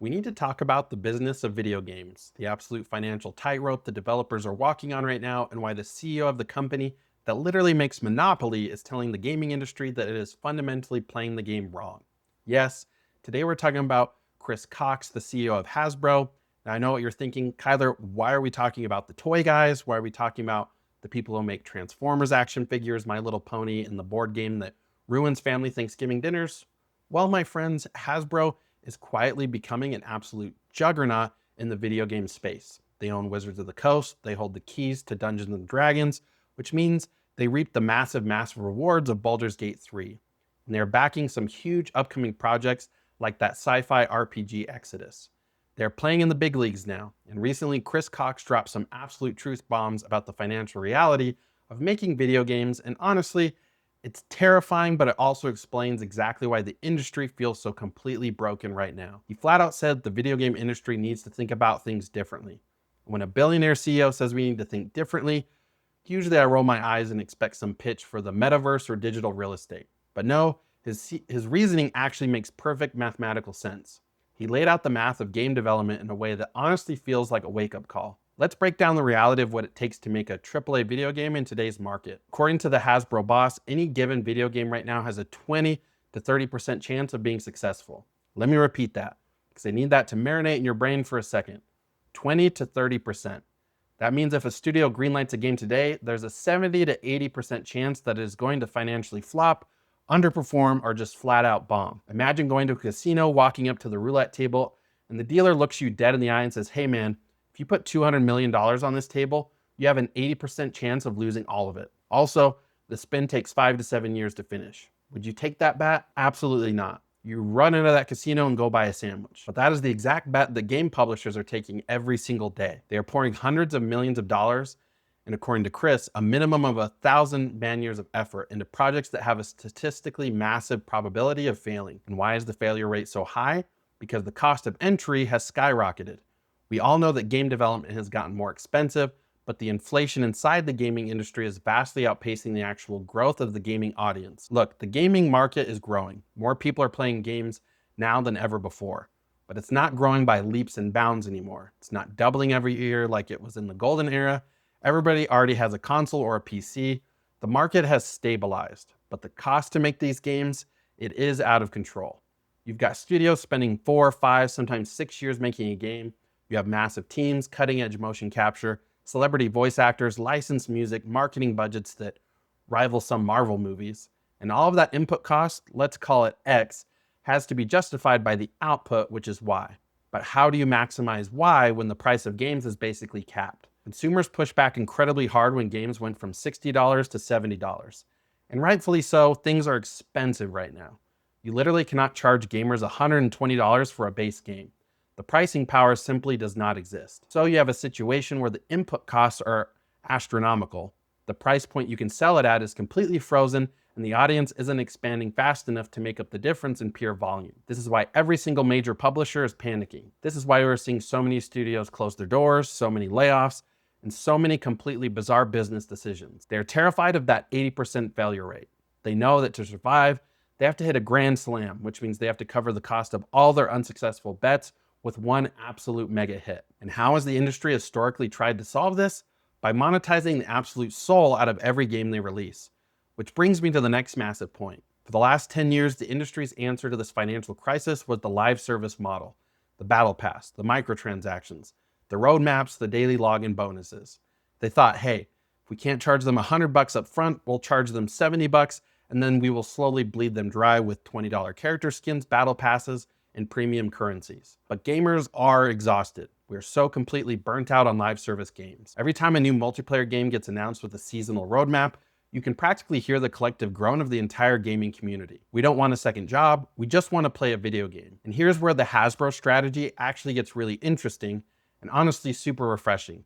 We need to talk about the business of video games, the absolute financial tightrope the developers are walking on right now, and why the CEO of the company that literally makes Monopoly is telling the gaming industry that it is fundamentally playing the game wrong. Yes, today we're talking about Chris Cox, the CEO of Hasbro. Now I know what you're thinking, Kyler, why are we talking about the toy guys? Why are we talking about the people who make Transformers action figures, My Little Pony, and the board game that ruins family Thanksgiving dinners? Well, my friends, Hasbro is quietly becoming an absolute juggernaut in the video game space. They own Wizards of the Coast, they hold the keys to Dungeons and Dragons, which means they reap the massive rewards of Baldur's Gate 3. And they're backing some huge upcoming projects like that sci-fi RPG Exodus. They're playing in the big leagues now, and recently Chris Cox dropped some absolute truth bombs about the financial reality of making video games, and honestly, it's terrifying, but it also explains exactly why the industry feels so completely broken right now. He flat out said the video game industry needs to think about things differently. When a billionaire CEO says we need to think differently, usually I roll my eyes and expect some pitch for the metaverse or digital real estate. But no, his reasoning actually makes perfect mathematical sense. He laid out the math of game development in a way that honestly feels like a wake-up call. Let's break down the reality of what it takes to make a AAA video game in today's market. According to the Hasbro boss, any given video game right now has a 20 to 30% chance of being successful. Let me repeat that, because I need that to marinate in your brain for a second. 20 to 30%. That means if a studio greenlights a game today, there's a 70 to 80% chance that it is going to financially flop, underperform, or just flat out bomb. Imagine going to a casino, walking up to the roulette table, and the dealer looks you dead in the eye and says, "Hey man, if you put $200 million on this table, you have an 80% chance of losing all of it. Also, the spin takes 5 to 7 years to finish." Would you take that bet? Absolutely not. You run into that casino and go buy a sandwich. But that is the exact bet that game publishers are taking every single day. They are pouring hundreds of millions of dollars, and according to Chris, a minimum of 1,000 man-years of effort into projects that have a statistically massive probability of failing. And why is the failure rate so high? Because the cost of entry has skyrocketed. We all know that game development has gotten more expensive, but the inflation inside the gaming industry is vastly outpacing the actual growth of the gaming audience. Look, the gaming market is growing. More people are playing games now than ever before, but it's not growing by leaps and bounds anymore. It's not doubling every year like it was in the golden era. Everybody already has a console or a PC. The market has stabilized, but the cost to make these games, it is out of control. You've got studios spending 4, 5, sometimes 6 years making a game. You have massive teams, cutting-edge motion capture, celebrity voice actors, licensed music, marketing budgets that rival some Marvel movies. And all of that input cost, let's call it X, has to be justified by the output, which is Y. But how do you maximize Y when the price of games is basically capped? Consumers push back incredibly hard when games went from $60 to $70. And rightfully so, things are expensive right now. You literally cannot charge gamers $120 for a base game. The pricing power simply does not exist. So you have a situation where the input costs are astronomical. The price point you can sell it at is completely frozen, and the audience isn't expanding fast enough to make up the difference in pure volume. This is why every single major publisher is panicking. This is why we're seeing so many studios close their doors, so many layoffs, and so many completely bizarre business decisions. They're terrified of that 80% failure rate. They know that to survive, they have to hit a grand slam, which means they have to cover the cost of all their unsuccessful bets with one absolute mega hit. And how has the industry historically tried to solve this? By monetizing the absolute soul out of every game they release. Which brings me to the next massive point. For the last 10 years, the industry's answer to this financial crisis was the live service model, the battle pass, the microtransactions, the roadmaps, the daily login bonuses. They thought, hey, if we can't charge them $100 up front, we'll charge them $70, and then we will slowly bleed them dry with $20 character skins, battle passes, and premium currencies. But gamers are exhausted. We're so completely burnt out on live service games. Every time a new multiplayer game gets announced with a seasonal roadmap, you can practically hear the collective groan of the entire gaming community. We don't want a second job, we just want to play a video game. And here's where the Hasbro strategy actually gets really interesting and honestly super refreshing.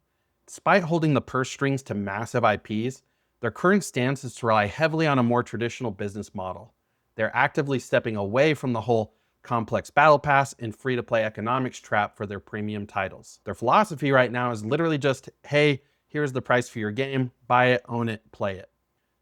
Despite holding the purse strings to massive IPs, their current stance is to rely heavily on a more traditional business model. They're actively stepping away from the whole complex battle pass and free-to-play economics trap for their premium titles. Their philosophy right now is literally just, hey, here's the price for your game, buy it, own it, play it.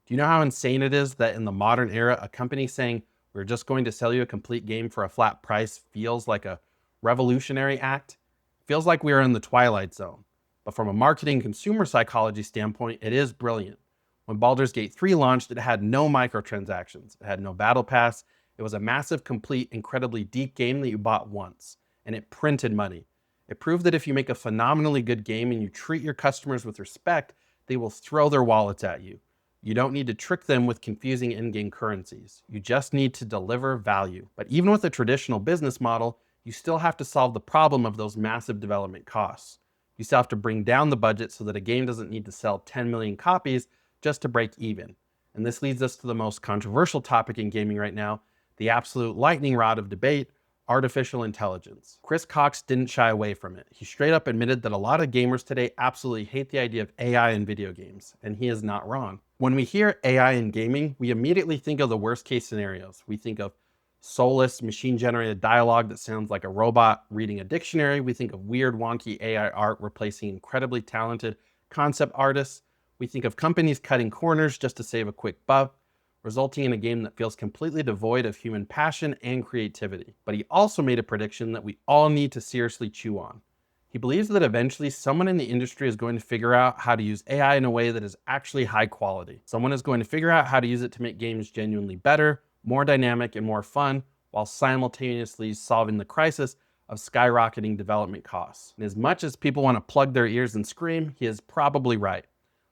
Do you know how insane it is that in the modern era, a company saying, we're just going to sell you a complete game for a flat price feels like a revolutionary act, feels like we are in the Twilight Zone. But from a marketing consumer psychology standpoint, it is brilliant. When Baldur's Gate 3 launched, it had no microtransactions, it had no battle pass, it was a massive, complete, incredibly deep game that you bought once, and it printed money. It proved that if you make a phenomenally good game and you treat your customers with respect, they will throw their wallets at you. You don't need to trick them with confusing in-game currencies. You just need to deliver value. But even with a traditional business model, you still have to solve the problem of those massive development costs. You still have to bring down the budget so that a game doesn't need to sell 10 million copies just to break even. And this leads us to the most controversial topic in gaming right now, the absolute lightning rod of debate, artificial intelligence. Chris Cox didn't shy away from it. He straight up admitted that a lot of gamers today absolutely hate the idea of AI in video games, and he is not wrong. When we hear AI in gaming, we immediately think of the worst case scenarios. We think of soulless, machine-generated dialogue that sounds like a robot reading a dictionary. We think of weird, wonky AI art replacing incredibly talented concept artists. We think of companies cutting corners just to save a quick buck, resulting in a game that feels completely devoid of human passion and creativity. But he also made a prediction that we all need to seriously chew on. He believes that eventually someone in the industry is going to figure out how to use AI in a way that is actually high quality. Someone is going to figure out how to use it to make games genuinely better, more dynamic, and more fun, while simultaneously solving the crisis of skyrocketing development costs. And as much as people want to plug their ears and scream, he is probably right.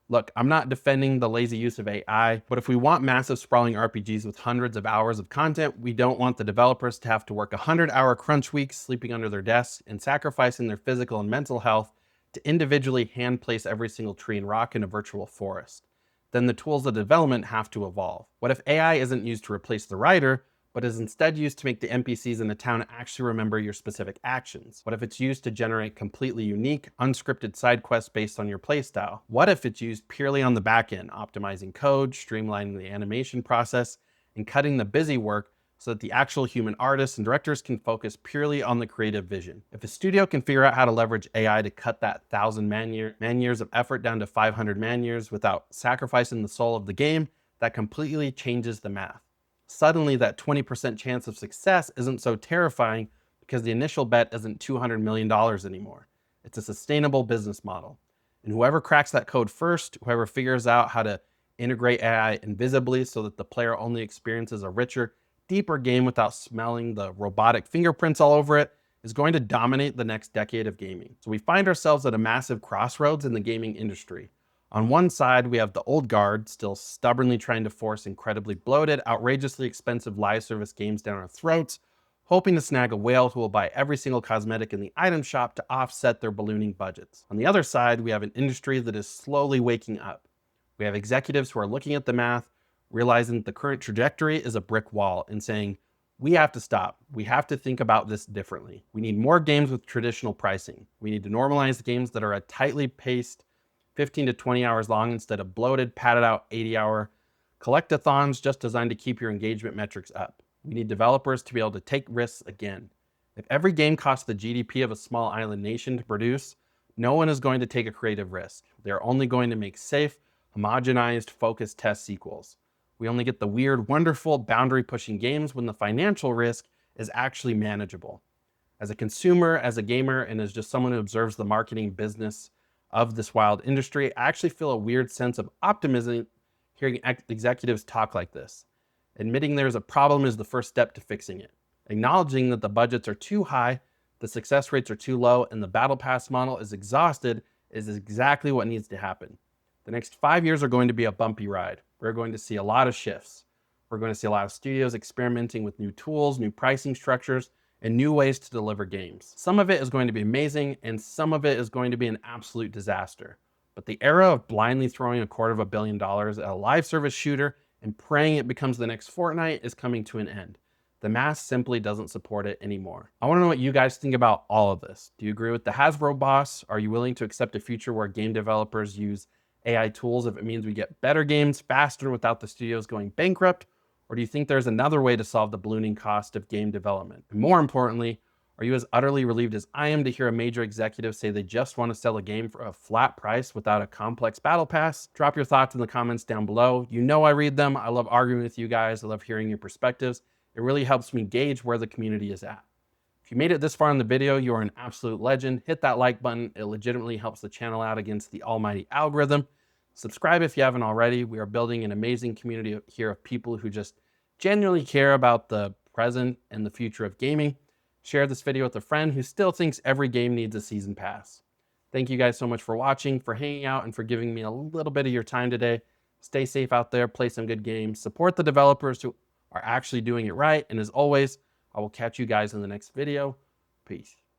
Look, I'm not defending the lazy use of AI, but if we want massive sprawling RPGs with hundreds of hours of content, we don't want the developers to have to work 100-hour crunch weeks sleeping under their desks and sacrificing their physical and mental health to individually hand place every single tree and rock in a virtual forest. Then the tools of development have to evolve. What if AI isn't used to replace the writer, but is instead used to make the NPCs in the town actually remember your specific actions? What if it's used to generate completely unique, unscripted side quests based on your playstyle? What if it's used purely on the back end, optimizing code, streamlining the animation process, and cutting the busy work so that the actual human artists and directors can focus purely on the creative vision? If a studio can figure out how to leverage AI to cut that 1,000 man-years of effort down to 500 man-years without sacrificing the soul of the game, that completely changes the math. Suddenly that 20% chance of success isn't so terrifying because the initial bet isn't $200 million anymore. It's a sustainable business model. And whoever cracks that code first, whoever figures out how to integrate AI invisibly so that the player only experiences a richer, deeper game without smelling the robotic fingerprints all over it, is going to dominate the next decade of gaming. So we find ourselves at a massive crossroads in the gaming industry. On one side, we have the old guard still stubbornly trying to force incredibly bloated, outrageously expensive live service games down our throats, hoping to snag a whale who will buy every single cosmetic in the item shop to offset their ballooning budgets. On the other side, we have an industry that is slowly waking up. We have executives who are looking at the math, realizing that the current trajectory is a brick wall, and saying, we have to stop. We have to think about this differently. We need more games with traditional pricing. We need to normalize games that are a tightly paced 15 to 20 hours long instead of bloated, padded out 80-hour collectathons just designed to keep your engagement metrics up. We need developers to be able to take risks again. If every game costs the GDP of a small island nation to produce, no one is going to take a creative risk. They're only going to make safe, homogenized, focused test sequels. We only get the weird, wonderful, boundary-pushing games when the financial risk is actually manageable. As a consumer, as a gamer, and as just someone who observes the marketing business of this wild industry, I actually feel a weird sense of optimism hearing executives talk like this. Admitting there's a problem is the first step to fixing it. Acknowledging that the budgets are too high, the success rates are too low, and the battle pass model is exhausted is exactly what needs to happen. The next 5 years are going to be a bumpy ride. We're going to see a lot of shifts. We're going to see a lot of studios experimenting with new tools, new pricing structures, and new ways to deliver games. Some of it is going to be amazing, and some of it is going to be an absolute disaster. But the era of blindly throwing $250 million at a live service shooter and praying it becomes the next Fortnite is coming to an end. The mass simply doesn't support it anymore. I want to know what you guys think about all of this. Do you agree with the Hasbro boss? Are you willing to accept a future where game developers use AI tools if it means we get better games faster without the studios going bankrupt? Or do you think there's another way to solve the ballooning cost of game development? And more importantly, are you as utterly relieved as I am to hear a major executive say they just want to sell a game for a flat price without a complex battle pass? Drop your thoughts in the comments down below. You know I read them. I love arguing with you guys. I love hearing your perspectives. It really helps me gauge where the community is at. If If you made it this far in the video, you are an absolute legend. Hit that like button. It legitimately helps the channel out against the almighty algorithm. Subscribe if you haven't already. We are building an amazing community here of people who just genuinely care about the present and the future of gaming. Share this video with a friend who still thinks every game needs a season pass. Thank you guys so much for watching, for hanging out, and for giving me a little bit of your time today. Stay safe out there, play some good games, support the developers who are actually doing it right, and as always, I will catch you guys in the next video. Peace.